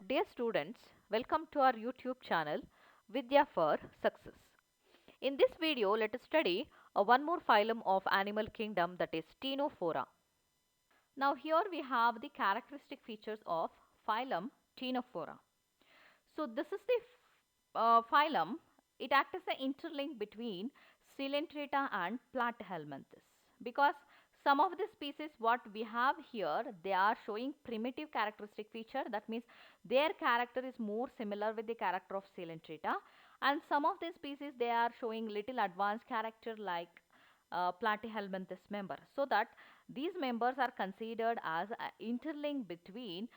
Dear students, welcome to our YouTube channel Vidya for Success. In this video, let us study one more phylum of animal kingdom, that is Ctenophora. Now here we have the characteristic features of phylum Ctenophora. So this is the phylum. It acts as an interlink between Coelenterata and Platyhelminthes, because some of the species what we have here, they are showing primitive characteristic feature. That means their character is more similar with the character of Coelenterata, and some of the species they are showing little advanced character like Platyhelminthes member. So that these members are considered as an interlink between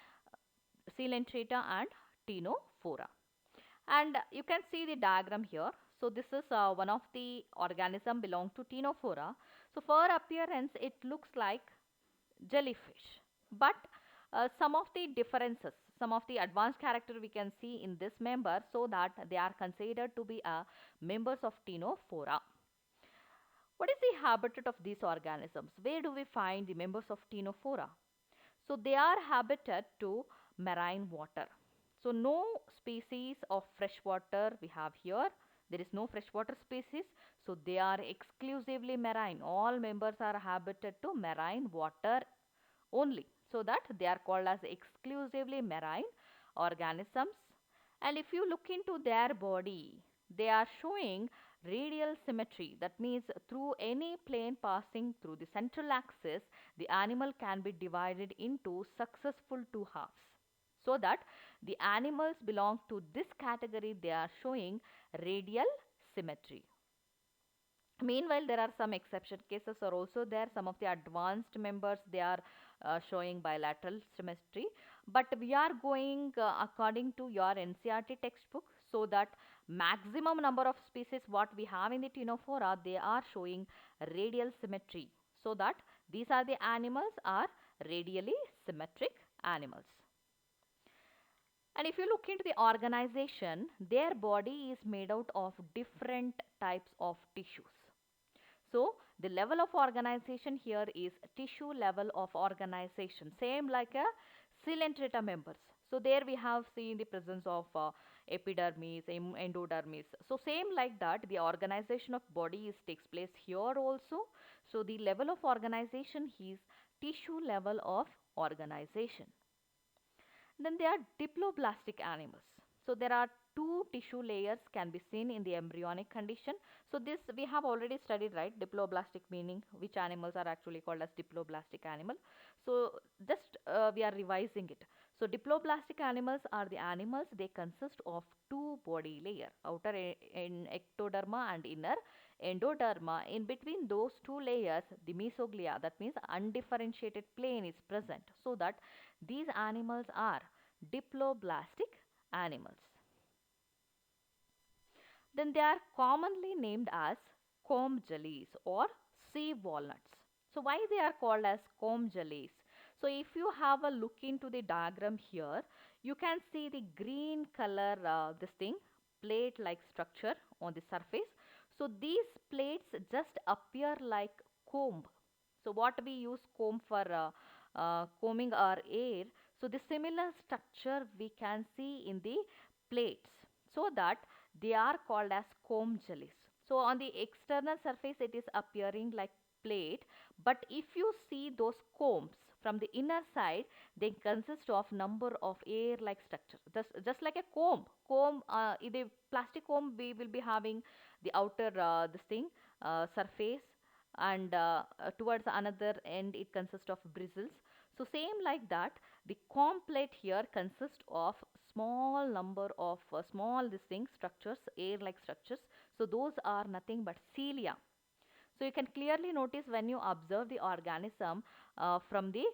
Coelenterata and Ctenophora. And you can see the diagram here. So this is one of the organism belong to Ctenophora. So for appearance it looks like jellyfish, but some of the differences, some of the advanced character we can see in this member, so that they are considered to be members of Ctenophora. What is the habitat of these organisms? Where do we find the members of Ctenophora? So they are habitat to marine water. So no species of freshwater we have here. There is no freshwater species. So they are exclusively marine. All members are habitat to marine water only. So that they are called as exclusively marine organisms. And if you look into their body, they are showing radial symmetry. That means through any plane passing through the central axis, the animal can be divided into successful two halves. So that the animals belong to this category, they are showing radial symmetry. Meanwhile, there are some exception cases are also there. Some of the advanced members, they are showing bilateral symmetry. But we are going according to your NCERT textbook, so that maximum number of species what we have in the Ctenophora, they are showing radial symmetry. So that these are the animals are radially symmetric animals. And if you look into the organization, their body is made out of different types of tissues. So the level of organization here is tissue level of organization, same like a Coelenterata members. So there we have seen the presence of epidermis, endodermis. So same like that, the organization of body is takes place here also. So the level of organization is tissue level of organization. Then there are diploblastic animals. So there are two tissue layers can be seen in the embryonic condition. So this we have already studied, right? Diploblastic meaning which animals are actually called as diploblastic animal. So just we are revising it. So diploblastic animals are the animals, they consist of two body layer, outer in ectoderma and inner endoderma. In between those two layers, the mesoglia, that means undifferentiated plane is present, so that these animals are diploblastic animals. Then they are commonly named as comb jellies or sea walnuts. So why they are called as comb jellies? So if you have a look into the diagram here, you can see the green color this thing plate like structure on the surface. So these plates just appear like comb. So what we use comb for combing our hair. So the similar structure we can see in the plates, so that they are called as comb jellies. So on the external surface it is appearing like plate, but if you see those combs from the inner side, they consist of number of air like structure, just like a comb in the plastic comb we will be having the outer this thing surface, and towards another end it consists of bristles. So same like that, the comb plate here consists of small number of small this thing structures, air like structures. So those are nothing but cilia. So you can clearly notice when you observe the organism from the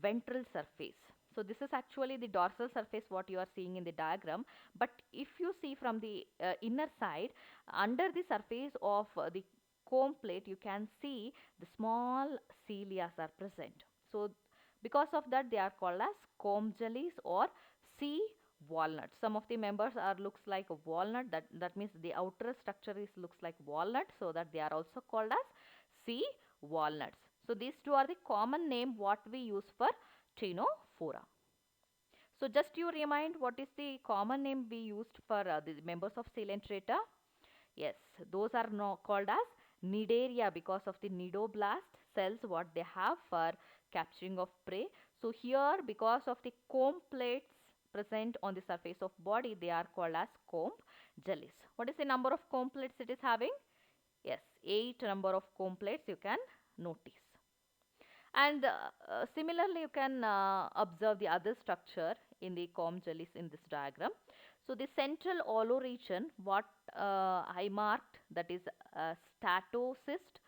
ventral surface. So this is actually the dorsal surface what you are seeing in the diagram. But if you see from the inner side, under the surface of the comb plate, you can see the small cilia are present. So because of that they are called as comb jellies or sea walnut. Some of the members are looks like a walnut, that means the outer structure is looks like walnut, so that they are also called as sea walnuts. So these two are the common name what we use for Ctenophora. So just you remind what is the common name we used for the members of Coelenterata? Yes, those are called as Cnidaria because of the cnidoblast cells what they have for capturing of prey. So here because of the comb plates present on the surface of body, they are called as comb jellies. What is the number of comb plates it is having? Yes, 8 number of comb plates you can notice. And similarly, you can observe the other structure in the comb jellies in this diagram. So the central hollow region, what I marked, that is statocyst.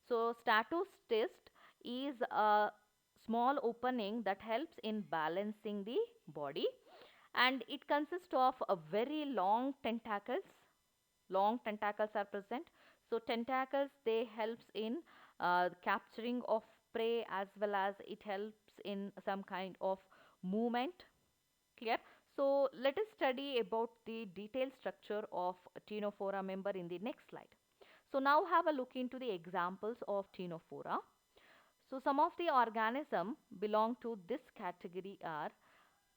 So statocyst is a small opening that helps in balancing the body, and it consists of a very long tentacles. Long tentacles are present. So tentacles, they helps in capturing of prey, as well as it helps in some kind of movement. Clear? So let us study about the detailed structure of Ctenophora member in the next slide. So now have a look into the examples of Ctenophora. So some of the organism belong to this category are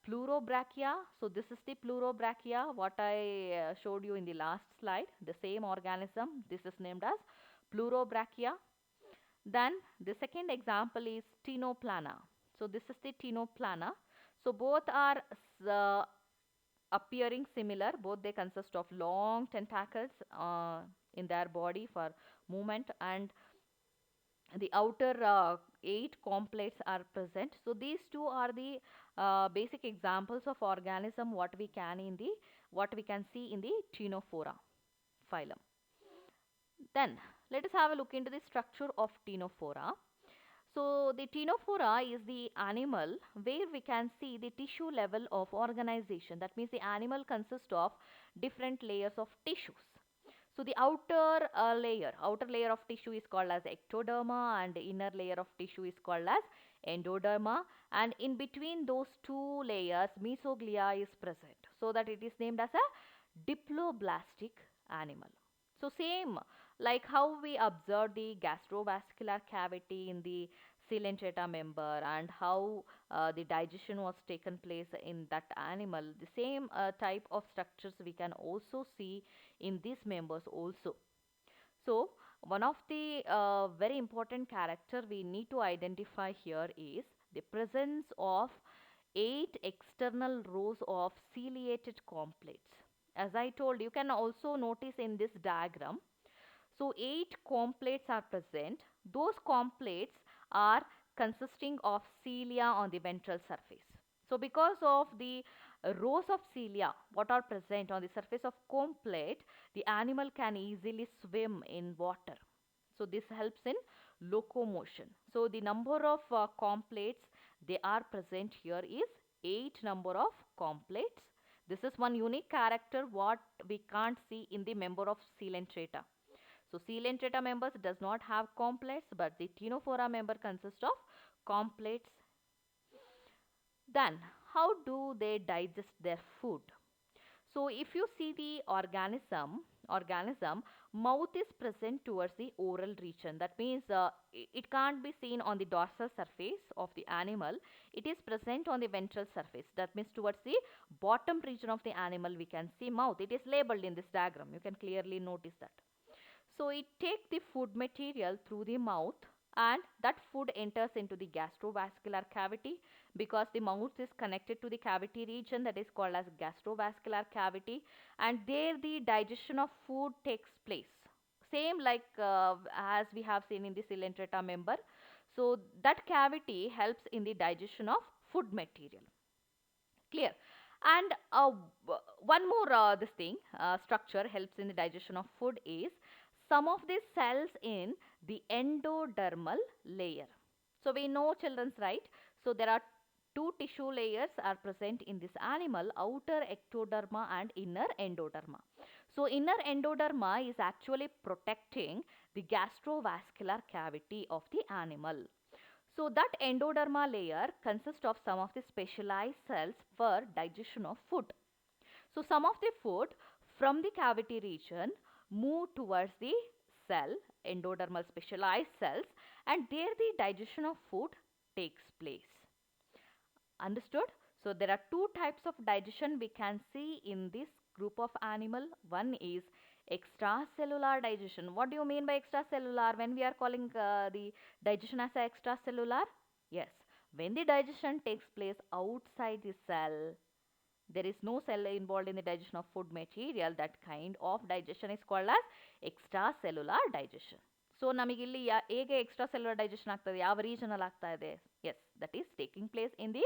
Pleurobrachia. So this is the Pleurobrachia what I showed you in the last slide. The same organism. This is named as Pleurobrachia. Then the second example is Ctenoplana. So this is the Ctenoplana. So both are uh, appearing similar. Both they consist of long tentacles in their body for movement, and the outer 8 complex are present. So these two are the basic examples of organism what we can see in the Ctenophora phylum. Then let us have a look into the structure of Ctenophora. So the Ctenophora is the animal where we can see the tissue level of organization. That means the animal consists of different layers of tissues. So the outer layer of tissue is called as ectoderma, and the inner layer of tissue is called as endoderma, and in between those two layers mesoglia is present, so that it is named as a diploblastic animal. So same like how we observed the gastrovascular cavity in the Coelenterata member, and how the digestion was taken place in that animal, the same type of structures we can also see in these members also. So one of the very important character we need to identify here is the presence of 8 external rows of ciliated completes. As I told, you can also notice in this diagram. So 8 completes are present. Those completes are consisting of cilia on the ventral surface. So because of the rows of cilia what are present on the surface of complete, the animal can easily swim in water. So this helps in locomotion. So the number of completes they are present here is 8 number of completes. This is one unique character what we can't see in the member of Coelenterata. So Coelenterata members does not have completes, but the Ctenophora member consists of completes. Then how do they digest their food? So if you see the organism, mouth is present towards the oral region. That means it can't be seen on the dorsal surface of the animal. It is present on the ventral surface. That means towards the bottom region of the animal we can see mouth. It is labeled in this diagram. You can clearly notice that. So it takes the food material through the mouth, and that food enters into the gastrovascular cavity, because the mouth is connected to the cavity region that is called as gastrovascular cavity, and there the digestion of food takes place. Same like as we have seen in the Coelenterata member. So that cavity helps in the digestion of food material. Clear? And one more this thing structure helps in the digestion of food is some of the cells in the endodermal layer. So we know, children's, right? So there are two tissue layers are present in this animal: outer ectoderma and inner endoderma. So inner endoderma is actually protecting the gastrovascular cavity of the animal. So that endoderma layer consists of some of the specialized cells for digestion of food. So some of the food from the cavity region move towards the cell, endodermal specialized cells, and there the digestion of food takes place. Understood? So there are two types of digestion we can see in this group of animal. One is extracellular digestion. What do you mean by extracellular when we are calling the digestion as a extracellular? Yes, when the digestion takes place outside the cell, there is no cell involved in the digestion of food material. That kind of digestion is called as extracellular digestion. So ನಮಗಿಲ್ಲಿ ಹೇಗೆ extracellular digestion ಆಗ್ತದೆ, ಯಾವ region ಅಲ್ಲಿ ಆಗ್ತಾ ಇದೆ? Yes, that is taking place in the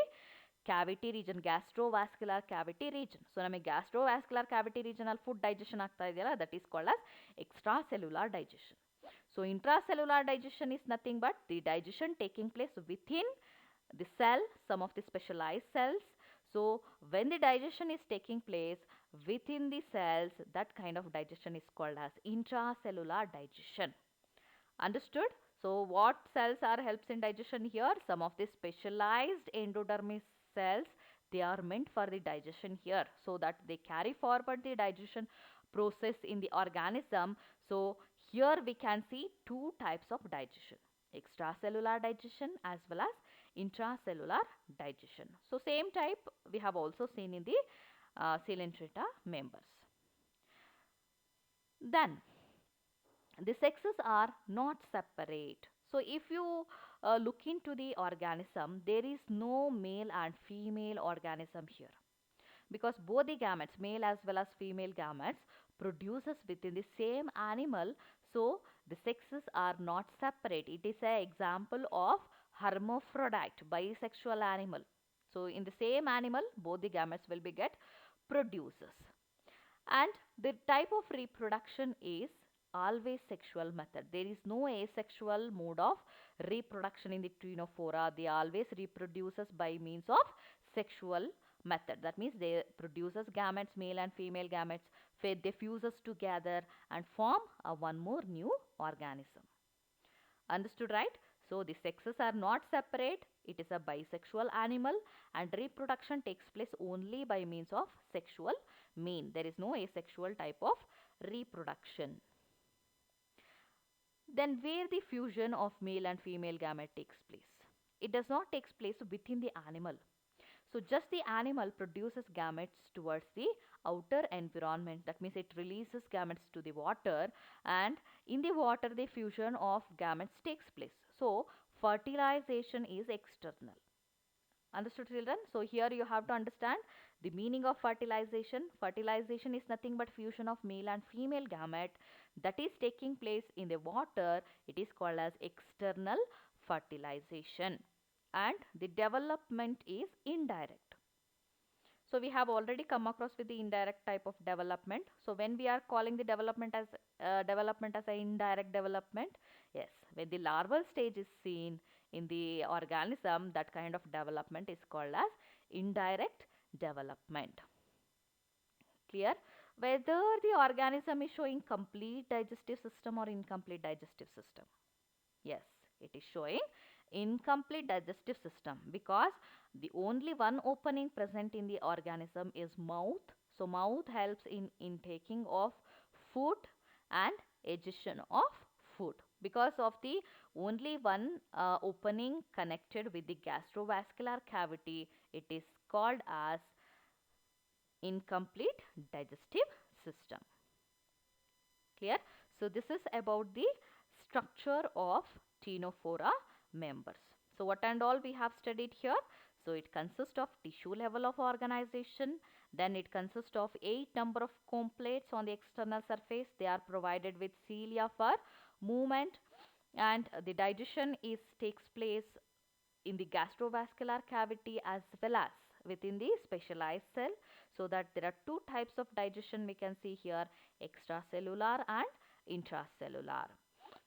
cavity region, gastrovascular cavity region. So ನಮಗೆ gastrovascular cavity region ಅಲ್ಲಿ food digestion ಆಗ್ತಾ ಇದೆಯಲ್ಲ, that is called as extracellular digestion. So intracellular digestion is nothing but the digestion taking place within the cell, some of the specialized cells. So when the digestion is taking place within the cells, that kind of digestion is called as intracellular digestion. Understood? So what cells are helps in digestion here? Some of the specialized endodermis cells, they are meant for the digestion here, so that they carry forward the digestion process in the organism. So here we can see two types of digestion, extracellular digestion as well as intracellular digestion. So same type we have also seen in the Coelenterata members. Then the sexes are not separate. So if you look into the organism, there is no male and female organism here, because both the gametes, male as well as female gametes, produces within the same animal. So the sexes are not separate. It is an example of hermaphrodite, bisexual animal. So in the same animal, both the gametes will be get produces. And the type of reproduction is always sexual method. There is no asexual mode of reproduction in the Ctenophora. They always reproduces by means of sexual method. That means they produces gametes, male and female gametes, they fuses together and form a one more new organism. Understood, right? So the sexes are not separate. It is a bisexual animal and reproduction takes place only by means of sexual mean. There is no asexual type of reproduction. Then where the fusion of male and female gamete takes place? It does not take place within the animal. So just the animal produces gametes towards the outer environment. That means it releases gametes to the water, and in the water the fusion of gametes takes place. So fertilization is external. Understood, children? So here you have to understand the meaning of fertilization. Fertilization is nothing but fusion of male and female gamete that is taking place in the water. It is called as external fertilization. And the development is indirect. So we have already come across with the indirect type of development. So when we are calling the development as an indirect development, yes, when the larval stage is seen in the organism, that kind of development is called as indirect development. Clear? Whether the organism is showing complete digestive system or incomplete digestive system. Yes, it is showing incomplete digestive system, because the only one opening present in the organism is mouth. So mouth helps in intaking of food and digestion of food. Because of the only one opening connected with the gastrovascular cavity, it is called as incomplete digestive system. Clear? So this is about the structure of Ctenophora members. So what and all we have studied here? So it consists of tissue level of organization. Then it consists of 8 number of complates on the external surface. They are provided with cilia for movement, and the digestion takes place in the gastrovascular cavity as well as within the specialized cell. So that there are two types of digestion we can see here, extracellular and intracellular.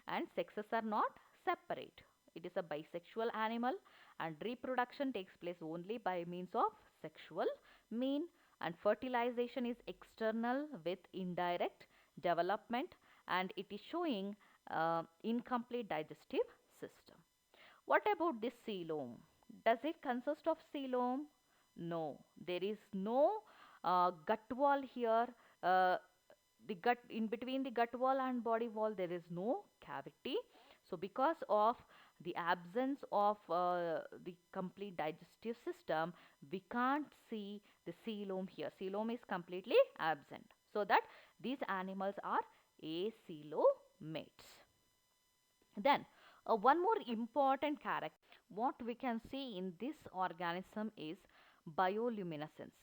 And sexes are not separate. It is a bisexual animal and reproduction takes place only by means of sexual mean, and fertilization is external with indirect development, and it is showing incomplete digestive system. What about this coelom? Does it consist of coelom? No, there is no gut wall here. The gut, in between the gut wall and body wall, there is no cavity. So because of the absence of the complete digestive system, we can't see the coelom here. Coelom is completely absent. So that these animals are acoelomates. Then one more important character what we can see in this organism is bioluminescence.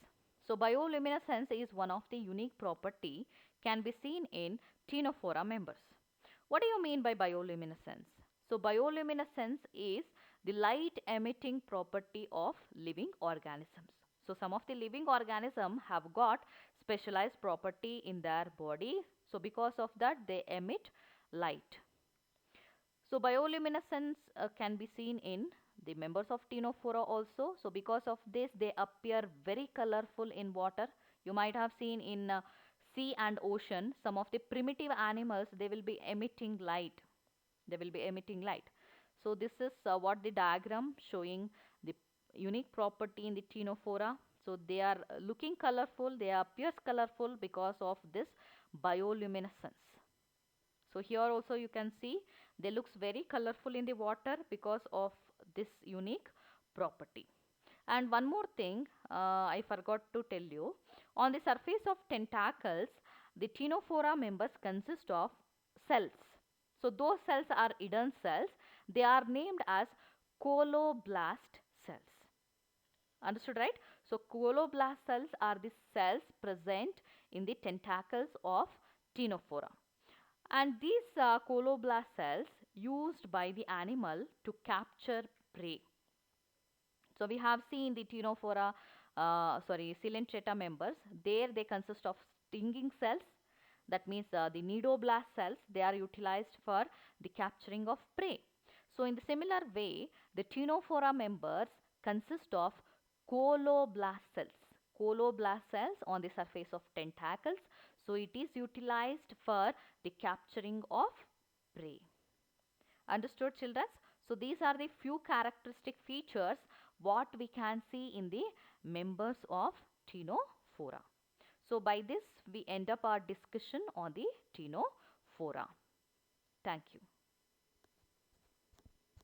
So bioluminescence is one of the unique property can be seen in Ctenophora members. What do you mean by bioluminescence? So bioluminescence is the light emitting property of living organisms. So some of the living organisms have got specialized property in their body. So because of that they emit light. So bioluminescence can be seen in the members of Ctenophora also. So because of this they appear very colorful in water. You might have seen in sea and ocean some of the primitive animals they will be emitting light. They will be emitting light. So this is what the diagram showing the unique property in the Ctenophora. So they are looking colorful, they appears colorful because of this bioluminescence. So here also you can see they looks very colorful in the water because of this unique property. And one more thing I forgot to tell you. On the surface of tentacles, the Ctenophora members consist of cells. So those cells are hidden cells. They are named as coloblast cells. Understood, right? So coloblast cells are the cells present in the tentacles of Ctenophora. And these coloblast cells used by the animal to capture prey. So we have seen the Ctenophora, Coelenterata members. There they consist of stinging cells. That means the nidoblast cells. They are utilized for the capturing of prey. So in the similar way, the Ctenophora members consist of coloblast cells. Coloblast cells on the surface of tentacles. So it is utilized for the capturing of prey. Understood, children? So these are the few characteristic features what we can see in the members of Ctenophora. So by this we end up our discussion on the Ctenophora. Thank you.